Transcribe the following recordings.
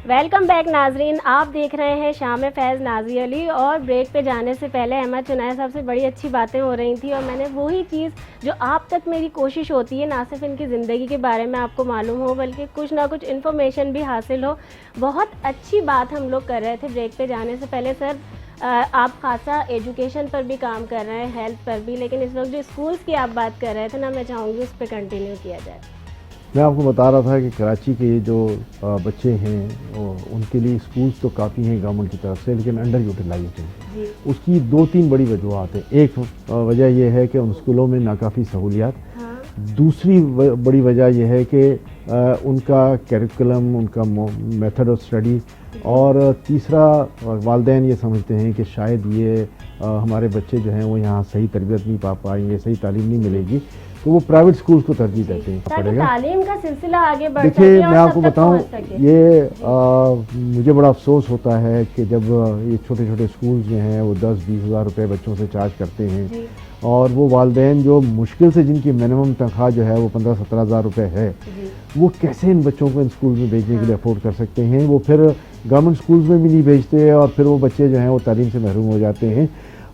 Welcome back ناظرین، آپ دیکھ رہے ہیں شام فیض نازی علی. اور بریک پہ جانے سے پہلے احمد چنائے صاحب سے بڑی اچھی باتیں ہو رہی تھیں اور میں نے وہی چیز جو آپ تک میری کوشش ہوتی ہے نہ صرف ان کی زندگی کے بارے میں آپ کو معلوم ہو بلکہ کچھ نہ کچھ انفارمیشن بھی حاصل ہو. بہت اچھی بات ہم لوگ کر رہے تھے بریک پہ جانے سے پہلے. سر آپ خاصا ایجوکیشن پر بھی کام کر رہے ہیں، ہیلتھ پر بھی، لیکن اس وقت جو اسکولس کی آپ بات کر رہے تھے نا، میں چاہوں گی اس پہ کنٹینیو کیا جائے. میں آپ کو بتا رہا تھا کہ کراچی کے یہ جو بچے ہیں ان کے لیے اسکولس تو کافی ہیں گورنمنٹ کی طرف سے، لیکن انڈر یوٹیلائزڈ ہیں. اس کی 2-3 بڑی وجوہات ہیں. ایک وجہ یہ ہے کہ ان اسکولوں میں ناکافی سہولیات. دوسری بڑی وجہ یہ ہے کہ ان کا کیریکولم، ان کا میتھڈ آف اسٹڈی، اور تیسرا والدین یہ سمجھتے ہیں کہ شاید یہ ہمارے بچے جو ہیں وہ یہاں صحیح تربیت نہیں پا پائیں گے، صحیح تعلیم نہیں ملے گی، تو وہ پرائیوٹ اسکولس کو ترجیح دیتے ہیں. تاکہ تعلیم کا سلسلہ آگے بڑھ سکے. دیکھیے میں آپ کو بتاؤں، یہ مجھے بڑا افسوس ہوتا ہے کہ جب یہ چھوٹے چھوٹے اسکولز جو ہیں وہ 10-20 ہزار روپے بچوں سے چارج کرتے ہیں، اور وہ والدین جو مشکل سے جن کی منیمم تنخواہ جو ہے وہ 15-17 ہزار روپے ہے، وہ کیسے ان بچوں کو ان اسکولز میں بھیجنے کے لیے افورڈ کر سکتے ہیں؟ وہ پھر گورنمنٹ اسکولز میں بھی نہیں بھیجتے اور پھر وہ بچے جو ہیں وہ تعلیم سے محروم ہو جاتے ہیں.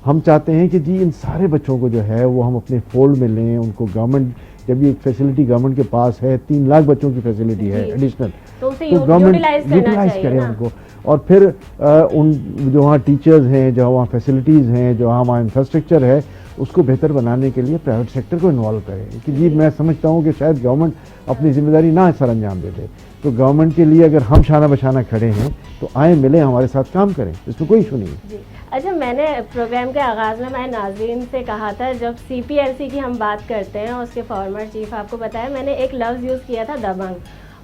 ہم چاہتے ہیں کہ جی ان سارے بچوں کو جو ہے وہ ہم اپنے فولڈ میں لیں. ان کو گورنمنٹ، جب یہ فیسلٹی گورنمنٹ کے پاس ہے، 3 لاکھ بچوں کی فیسلٹی ہے ایڈیشنل، تو گورنمنٹ یوٹیلائز کرے ان کو. اور پھر ان جو وہاں ٹیچرز ہیں، جو وہاں فیسلٹیز ہیں، جو وہاں انفراسٹرکچر ہے، اس کو بہتر بنانے کے لیے پرائیویٹ سیکٹر کو انوالو کرے. کہ جی میں سمجھتا ہوں کہ شاید گورنمنٹ اپنی ذمہ داری نہ سر انجام دے دے، تو گورنمنٹ کے لیے اگر ہم شانہ بشانہ کھڑے ہیں تو آئیں ملیں، ہمارے ساتھ کام کریں، اس میں کوئی ایشو نہیں ہے. اچھا، میں نے پروگرام کے آغاز میں ناظرین سے کہا تھا، جب CPLC کی ہم بات کرتے ہیں اور اس کے فارمر چیف آپ کو بتایا، میں نے ایک لفظ یوز کیا تھا دبنگ،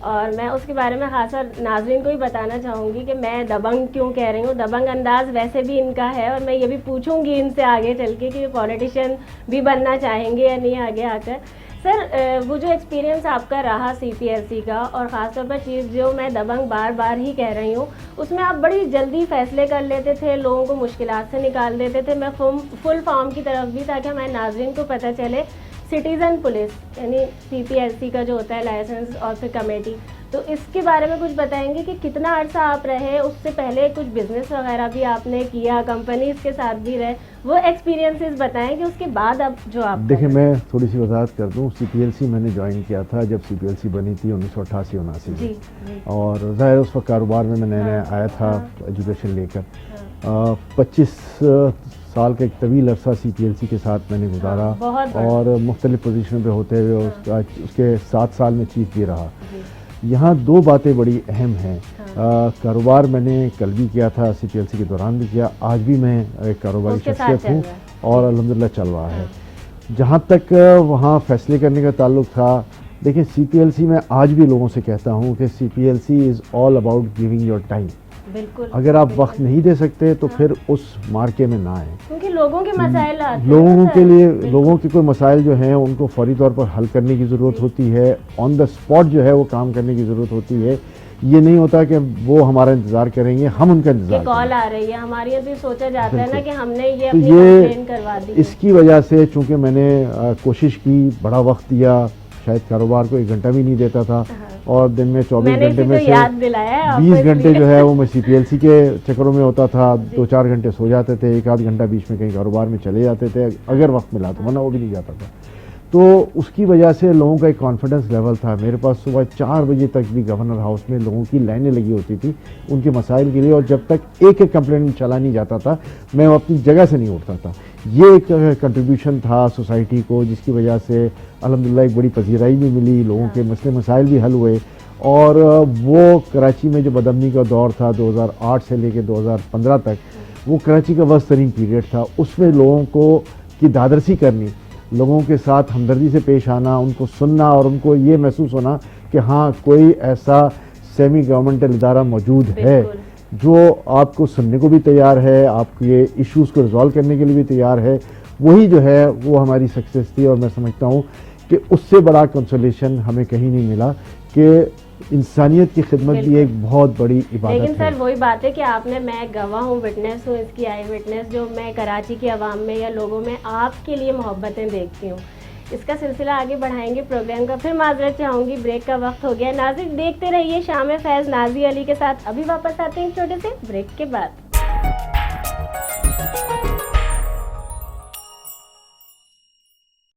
اور میں اس کے بارے میں خاصا ناظرین کو ہی بتانا چاہوں گی کہ میں دبنگ کیوں کہہ رہی ہوں. دبنگ انداز ویسے بھی ان کا ہے، اور میں یہ بھی پوچھوں گی ان سے آگے چل کے کہ پولیٹیشین بھی بننا چاہیں گے یا نہیں آگے آ کر. سر وہ جو ایکسپیرینس آپ کا رہا CPLC کا، اور خاص طور پر چیف جو میں دبنگ بار بار ہی کہہ رہی ہوں، اس میں آپ بڑی جلدی فیصلے کر لیتے تھے، لوگوں کو مشکلات سے نکال دیتے تھے. میں فل فارم کی طرف بھی، تاکہ ہمارے ناظرین کو پتہ چلے. سٹیزن پولیس یعنی CPLC کا جو ہوتا ہے لائسنس اور پھر کمیٹی، تو اس کے بارے میں کچھ بتائیں گے کہ کتنا عرصہ آپ رہے؟ اس سے پہلے کچھ بزنس وغیرہ بھی آپ نے کیا، کمپنیز کے ساتھ بھی رہے، وہ ایکسپیرینسز بتائیں کہ اس کے بعد اب جو آپ دیکھیں میں تھوڑی سی وضاحت کر دوں. CPLC میں نے جوائن کیا تھا جب CPLC بنی تھی 1988-79 میں، اور ظاہر اس وقت کاروبار میں نیا نیا آیا تھا ایجوکیشن لے کر. 25 سال کا ایک طویل عرصہ CPLC کے ساتھ میں نے گزارا، اور مختلف پوزیشن پہ ہوتے ہوئے اس کے 7 سال میں چیف بھی رہا. یہاں 2 باتیں بڑی اہم ہیں. کاروبار میں نے کل بھی کیا تھا، CPLC کے دوران بھی کیا، آج بھی میں ایک کاروباری شخصیت ہوں اور الحمدللہ چل رہا ہے. جہاں تک وہاں فیصلے کرنے کا تعلق تھا، دیکھیں CPLC میں آج بھی لوگوں سے کہتا ہوں کہ CPLC is all about giving your time. اگر آپ وقت نہیں دے سکتے تو پھر اس مارکے میں نہ آئیں، کیونکہ لوگوں کے مسائل لوگوں کے لیے، لوگوں کے کوئی مسائل جو ہیں ان کو فوری طور پر حل کرنے کی ضرورت ہوتی ہے. آن دا اسپاٹ جو ہے وہ کام کرنے کی ضرورت ہوتی ہے. یہ نہیں ہوتا کہ وہ ہمارا انتظار کریں گے، ہم ان کا انتظار کریں. کال آ رہی ہے ہماری، ابھی سوچا جاتا ہے نا کہ ہم نے یہ اپنی کمپلین کروا دی. اس کی وجہ سے چونکہ میں نے کوشش کی، بڑا وقت دیا، شاید کاروبار کو 1 گھنٹہ بھی نہیں دیتا تھا، اور دن میں 24 گھنٹے میں سے 20 گھنٹے جو ہے وہ میں CPLC کے چکروں میں ہوتا تھا. 2-4 گھنٹے سو جاتے تھے، 1-8 گھنٹہ بیچ میں کہیں کاروبار میں چلے جاتے تھے اگر وقت ملا تو، ورنہ وہ بھی نہیں جاتا تھا. تو اس کی وجہ سے لوگوں کا ایک کانفیڈنس لیول تھا. میرے پاس صبح 4 بجے تک بھی گورنر ہاؤس میں لوگوں کی لائنیں لگی ہوتی تھی ان کے مسائل کے لیے، اور جب تک ایک کمپلینٹ چلا نہیں جاتا تھا میں اپنی جگہ سے نہیں اٹھتا تھا. یہ ایک کنٹریبیوشن تھا سوسائٹی کو، جس کی وجہ سے الحمدللہ ایک بڑی پذیرائی بھی ملی، لوگوں کے مسئلے مسائل بھی حل ہوئے. اور وہ کراچی میں جو بدامنی کا دور تھا 2008 سے لے کے 2015 تک، وہ کراچی کا ورسٹ ترین پیریڈ تھا. اس میں لوگوں کو کی دادرسی کرنی، لوگوں کے ساتھ ہمدردی سے پیش آنا، ان کو سننا، اور ان کو یہ محسوس ہونا کہ ہاں کوئی ایسا سیمی گورنمنٹل ادارہ موجود ہے جو آپ کو سننے کو بھی تیار ہے، آپ کے ایشوز کو ریزالو کرنے کے لیے بھی تیار ہے، وہی جو ہے وہ ہماری سکسیس تھی. اور میں سمجھتا ہوں کہ اس سے بڑا کنسولیشن ہمیں کہیں نہیں ملا کہ انسانیت کی خدمت بھی ایک بہت بڑی عبادت ہے. لیکن سر وہی بات ہے کہ آپ نے، میں گواہ ہوں، وٹنس ہوں اس کی، آئی وٹنس، جو میں کراچی کی عوام میں یا لوگوں میں آپ کے لیے محبتیں دیکھتی ہوں اس کا سلسلہ آگے بڑھائیں گے پروگرام کا. پھر معذرت چاہوں گی, بریک کا وقت ہو گیا. ناظرین دیکھتے رہیے شام فیض نازی علی کے ساتھ. ابھی واپس آتے ہیں ایک چھوٹے سے بریک کے بعد.